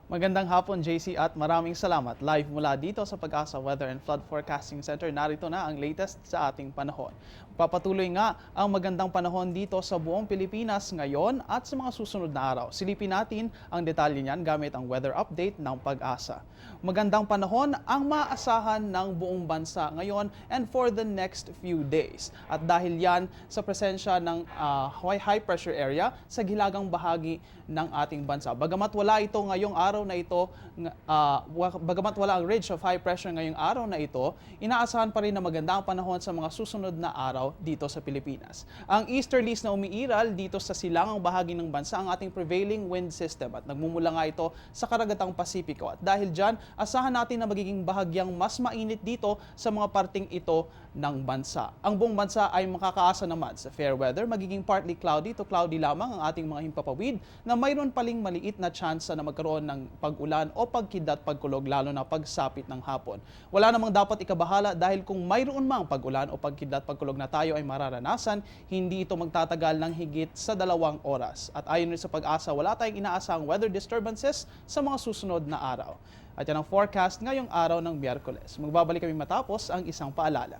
Magandang hapon, JC, at maraming salamat. Live mula dito sa Pag-asa Weather and Flood Forecasting Center, narito na ang latest sa ating panahon. Papatuloy nga ang magandang panahon dito sa buong Pilipinas ngayon at sa mga susunod na araw. Silipin natin ang detalye niyan gamit ang weather update ng Pag-asa. Magandang panahon ang maasahan ng buong bansa ngayon and for the next few days. At dahil yan sa presensya ng high pressure area sa hilagang bahagi ng ating bansa. Bagamat wala ito ngayong araw na ito, bagamat wala ang ridge of high pressure ngayong araw na ito, inaasahan pa rin na maganda ang panahon sa mga susunod na araw dito sa Pilipinas. Ang easterlies na umiiral dito sa silangang bahagi ng bansa ang ating prevailing wind system at nagmumula nga ito sa karagatang Pasipiko. At dahil dyan, asahan natin na magiging bahagyang mas mainit dito sa mga parting ito ng bansa. Ang buong bansa ay makakaasa naman sa fair weather, magiging partly cloudy to cloudy lamang ang ating mga himpapawid na mayroon paling maliit na tsansa na magkaroon ng pag-ulan o pagkidlat pagkulog lalo na pagsapit ng hapon. Wala namang dapat ikabahala dahil kung mayroon mang pag-ulan o pagkidlat pagkulog na tayo ay mararanasan, hindi ito magtatagal ng higit sa 2 oras. At ayon rin sa Pag-asa, wala tayong inaasahang weather disturbances sa mga susunod na araw. At yan ang forecast ngayong araw ng Miyerkules. Magbabalik kami matapos ang isang paalala.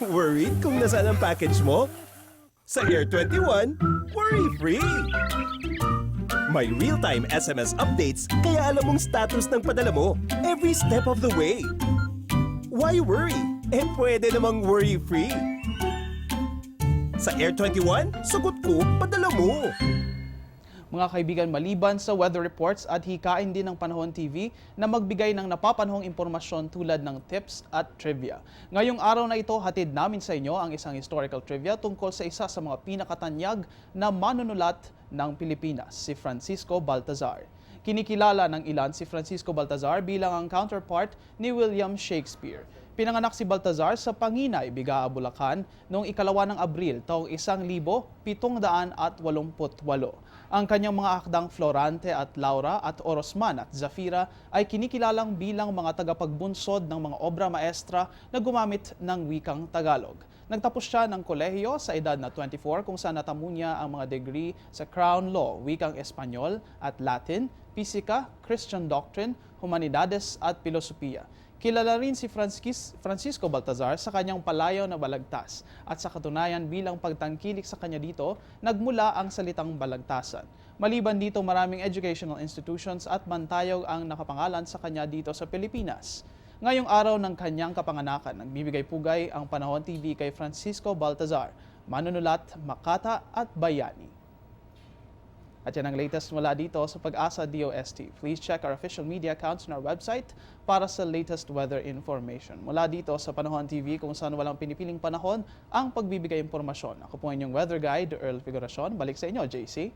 Worried kung nasaan ang package mo? Sa Air 21, worry-free! May real-time SMS updates kaya alam mong status ng padala mo every step of the way. Why worry? Pwede namang worry-free. Sa Air 21, sagot ko, padala mo! Mga kaibigan, maliban sa weather reports at hikain din ng Panahon TV na magbigay ng napapanahong impormasyon tulad ng tips at trivia. Ngayong araw na ito, hatid namin sa inyo ang isang historical trivia tungkol sa isa sa mga pinakatanyag na manunulat ng Pilipinas, si Francisco Baltazar. Kinikilala ng ilan si Francisco Baltazar bilang ang counterpart ni William Shakespeare. Pinanganak si Baltazar sa Panginay, Bigaa, Bulacan noong 2 ng Abril taong 1788. Ang kanyang mga akdang Florante at Laura at Orosman at Zafira ay kinikilalang bilang mga tagapagbunsod ng mga obra maestra na gumamit ng wikang Tagalog. Nagtapos siya ng kolehiyo sa edad na 24 kung saan natamo niya ang mga degree sa Crown Law, wikang Espanyol at Latin, Pisika, Christian Doctrine, Humanidades at Pilosopiya. Kilala rin si Francisco Baltazar sa kanyang palayaw na balagtas at sa katunayan bilang pagtangkilik sa kanya dito, nagmula ang salitang balagtasan. Maliban dito, maraming educational institutions at mantayog ang nakapangalan sa kanya dito sa Pilipinas. Ngayong araw ng kanyang kapanganakan, nagbibigay pugay ang Panahon TV kay Francisco Baltazar, manunulat, makata at bayani. At yan ang latest mula dito sa Pag-asa DOST. Please check our official media accounts on our website para sa latest weather information. Mula dito sa Panahon TV kung saan walang pinipiling panahon ang pagbibigay impormasyon. Ako po inyong weather guide, Earl Figuracion. Balik sa inyo, JC.